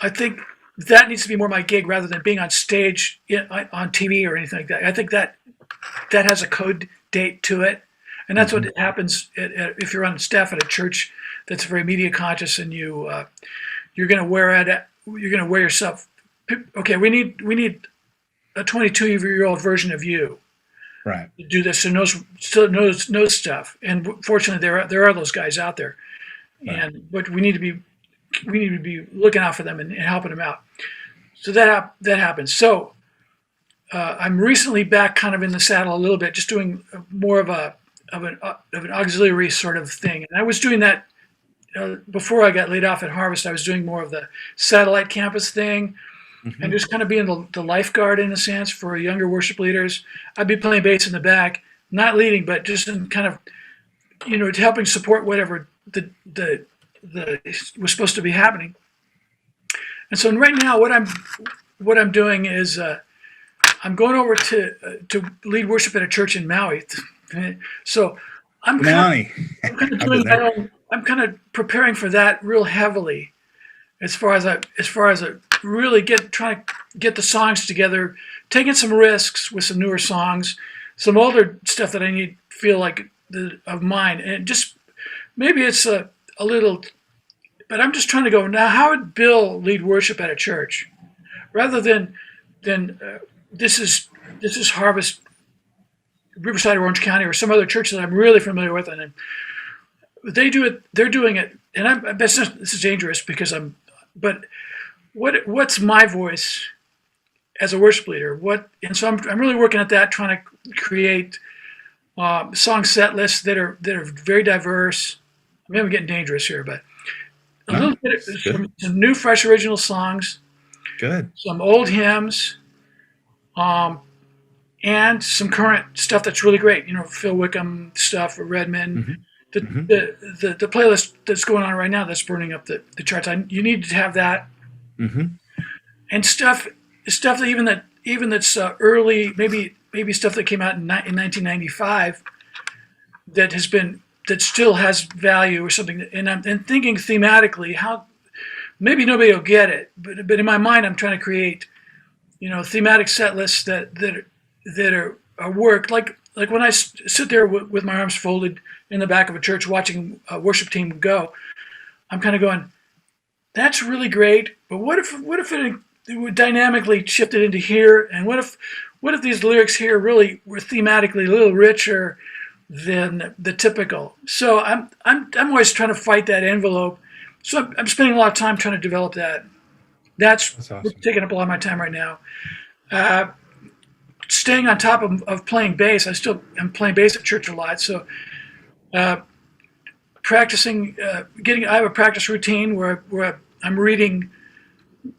I think that needs to be more my gig rather than being on stage on TV or anything like that. I think that has a code date to it, and that's what happens if you're on staff at a church. that's very media conscious, and you're going to wear yourself. Okay, we need a 22-year-old version of you Right. to do this, and knows stuff. And fortunately, there are those guys out there, Right. but we need to be looking out for them and helping them out. So that happens. So I'm recently back, kind of in the saddle a little bit, just doing more of an auxiliary sort of thing. And I was doing that before I got laid off at Harvest. I was doing more of the satellite campus thing, and just kind of being the lifeguard in a sense for younger worship leaders. I'd be playing bass in the back, not leading, but just in kind of, helping support whatever the was supposed to be happening. And so right now, what I'm doing is I'm going over to lead worship at a church in Maui. So I'm kind of doing my own. I'm kind of preparing for that real heavily, as far as I really trying to get the songs together, taking some risks with some newer songs, some older stuff that I feel like of mine, and just maybe it's a little, but I'm just trying to go now. How would Bill lead worship at a church, rather than this is Harvest, Riverside, Orange County, or some other church that I'm really familiar with, and they do it. They're doing it, and this is dangerous because but what's my voice as a worship leader? And so I'm really working at that, trying to create song set lists that are very diverse. Maybe I'm getting dangerous here, but a little bit of some new, fresh, original songs. Good. Some old hymns, and some current stuff that's really great. Phil Wickham stuff, or Redman. The playlist that's going on right now that's burning up the charts. You need to have that, and stuff that that's early, maybe stuff that came out in 1995 that still has value or something. And I'm thinking thematically how maybe nobody will get it, but in my mind I'm trying to create thematic set lists that are work like when I sit there with my arms folded in the back of a church watching a worship team go, I'm kind of going, that's really great, but what if it would dynamically shifted into here, and what if these lyrics here really were thematically a little richer than the typical? So I'm always trying to fight that envelope. So I'm spending a lot of time trying to develop that. That's awesome. Taking up a lot of my time right now. Staying on top of playing bass. I'm playing bass at church a lot, so practicing. I have a practice routine where I'm reading,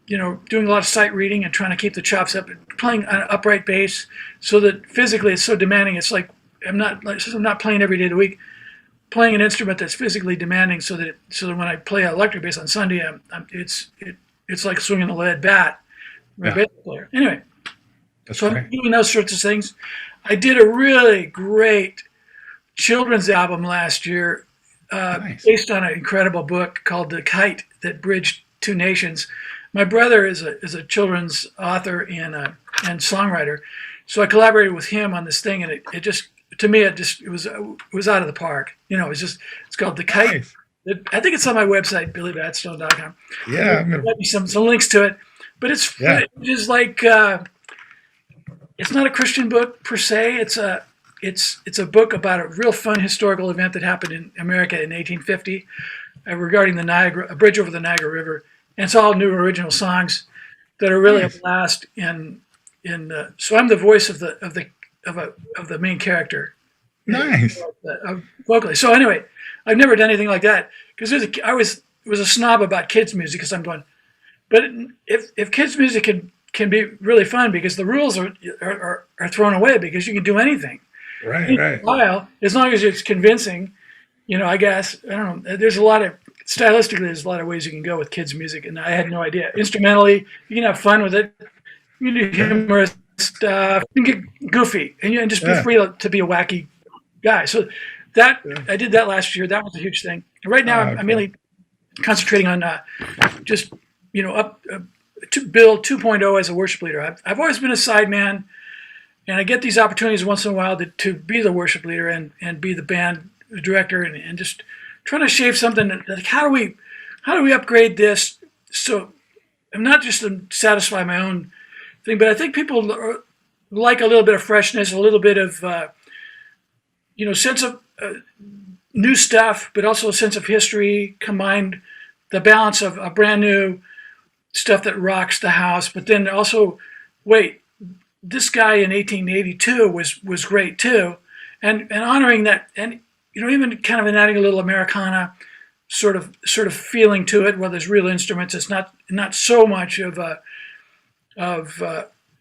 doing a lot of sight reading and trying to keep the chops up. Playing an upright bass, so that physically it's so demanding. It's like I'm not playing every day of the week. Playing an instrument that's physically demanding, so that when I play electric bass on Sunday, it's like swinging a lead bat. I'm a bass player. Anyway. So I'm doing those sorts of things. I did a really great children's album last year, based on an incredible book called "The Kite That Bridged Two Nations." My brother is a children's author and songwriter, so I collaborated with him on this thing, and it just, to me, it was out of the park. It's called "The Kite." Nice. I think it's on my website, BillyBatstone.com. Yeah, there might be some links to it, but it's just like. It's not a Christian book per se. It's a book about a real fun historical event that happened in America in 1850 regarding a bridge over the Niagara River. And it's all new original songs that are really a blast. So I'm the voice of the main character. Nice. Vocally. So anyway, I've never done anything like that because I was a snob about kids music, because I'm going, but if kids music can be really fun, because the rules are thrown away, because you can do anything. Right. While, as long as it's convincing, I guess, I don't know, stylistically, there's a lot of ways you can go with kids music, and I had no idea. Instrumentally, you can have fun with it. You can do humorous stuff. You can get goofy, and just be free to be a wacky guy. So I did that last year. That was a huge thing. Right now, I'm mainly concentrating on just, to build 2.0 as a worship leader. I've always been a sideman, and I get these opportunities once in a while to be the worship leader and be the band director and just trying to shape something. Like how do we upgrade this? So I'm not just to satisfy my own thing, but I think people like a little bit of freshness, a little bit of sense of new stuff, but also a sense of history combined, the balance of a brand new stuff that rocks the house, but then also, wait, this guy in 1882 was great too, and honoring that, and even kind of adding a little Americana sort of feeling to it, where there's real instruments. It's not so much of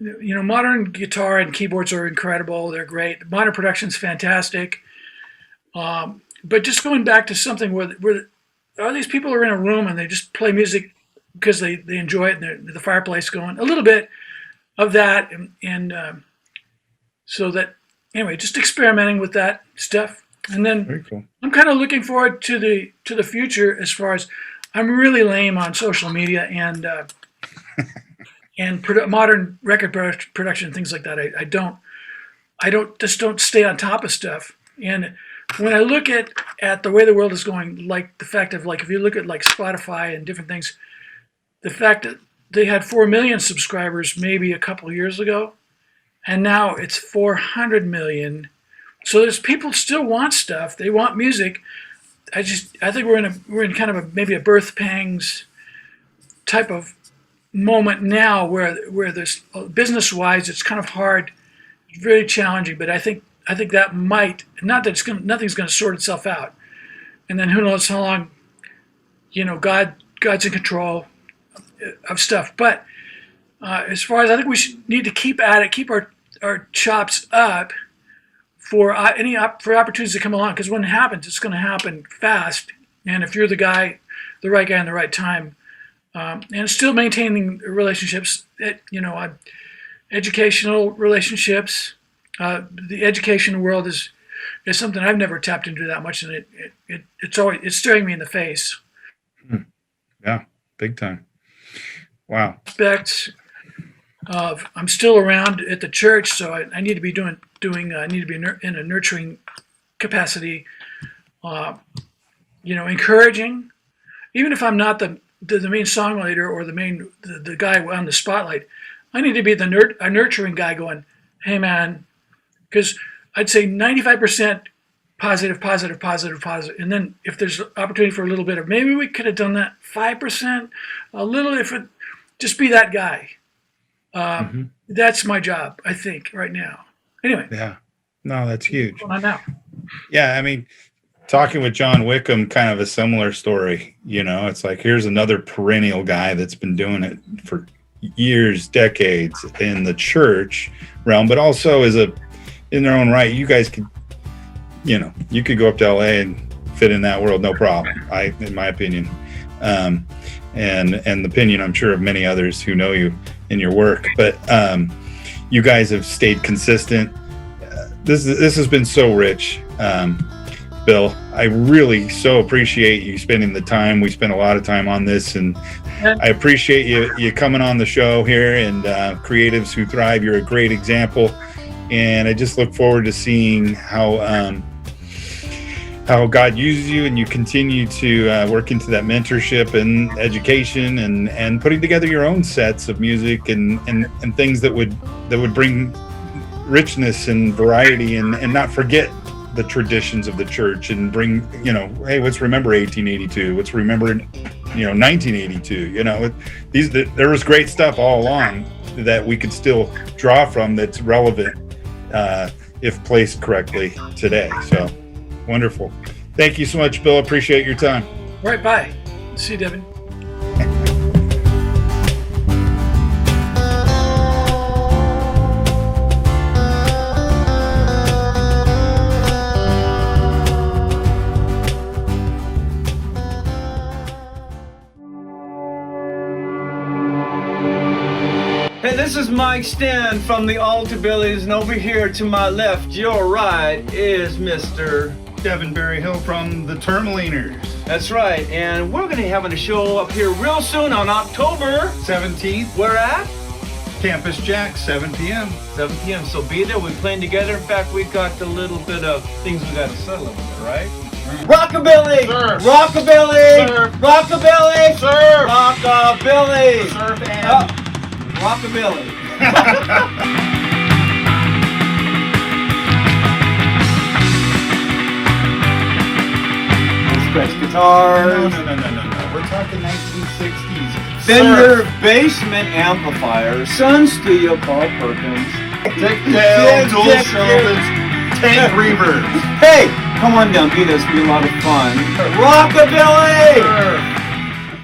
modern guitar and keyboards are incredible. They're great. Modern production's fantastic. But just going back to something where all these people are in a room and they just play music because they enjoy it, and the fireplace going, a little bit of that, and so that, anyway, just experimenting with that stuff. And then Very cool. I'm kind of looking forward to the future, as far as I'm really lame on social media and modern record production, things like that. I don't stay on top of stuff. And when I look at the way the world is going, like the fact of, like, if you look at like Spotify and different things, the fact that they had 4 million subscribers maybe a couple of years ago, and now it's 400 million. So there's people still want stuff. They want music. I think we're in kind of maybe a birth pangs type of moment now, where there's, business wise, it's kind of hard, it's very challenging. But I think that might, not that nothing's going to sort itself out, and then who knows how long, God's in control of stuff. But as far as, I think we need to keep at it, keep our chops up for for opportunities to come along, because when it happens, it's going to happen fast. And if you're the right guy in the right time, and still maintaining relationships, educational relationships. The education world is something I've never tapped into that much, and it's staring me in the face. Yeah, big time. Wow. Aspects of, I'm still around at the church, so I need to be I need to be in a nurturing capacity, encouraging, even if I'm not the main songwriter or the guy on the spotlight. I need to be a nurturing guy, going, hey man, because I'd say 95% positive, and then if there's opportunity for a little bit of, maybe we could have done that 5%, a little different. Just be that guy. That's my job, I think, right now. Anyway. Yeah. No, that's huge. What's going on now? Yeah, I mean, talking with John Wickham, kind of a similar story. It's like, here's another perennial guy that's been doing it for years, decades in the church realm, but also in their own right. You guys could, you could go up to LA and fit in that world, no problem. In my opinion, and the opinion, I'm sure, of many others who know you in your work. But you guys have stayed consistent. This has been so rich, Bill. I really so appreciate you spending the time. We spent a lot of time on this, and I appreciate you coming on the show here. And Creatives Who Thrive, you're a great example. And I just look forward to seeing how God uses you, and you continue to work into that mentorship and education, and putting together your own sets of music and things that would bring richness and variety, and not forget the traditions of the church, and bring, hey, let's remember 1882, let's remember 1982. There was great stuff all along that we could still draw from, that's relevant if placed correctly today. So wonderful. Thank you so much, Bill. Appreciate your time. All right, bye. See you, Deven. Hey, this is Mike Stan from the Altar Billies, and over here to my left, your right, is Mr. Deven Berryhill from the Termaliners. That's right, and we're going to be having a show up here real soon on October 17th, Where at? Campus Jack, 7 p.m. 7 p.m. So be there. We're playing together. In fact, we got a little bit of things we got to settle over there, right? Rockabilly! Surf. Rockabilly! Surf. Rockabilly! Surf. Rockabilly! Surf and Rockabilly. Scratch No, guitars. no. We're talking 1960s. Fender basement amplifier. Sun Studio Carl Perkins. Dick Dale, Dick, dual Dick, shelvins, tank reverbs. Hey, come on down, be this, be a lot of fun. Rockabilly! surf.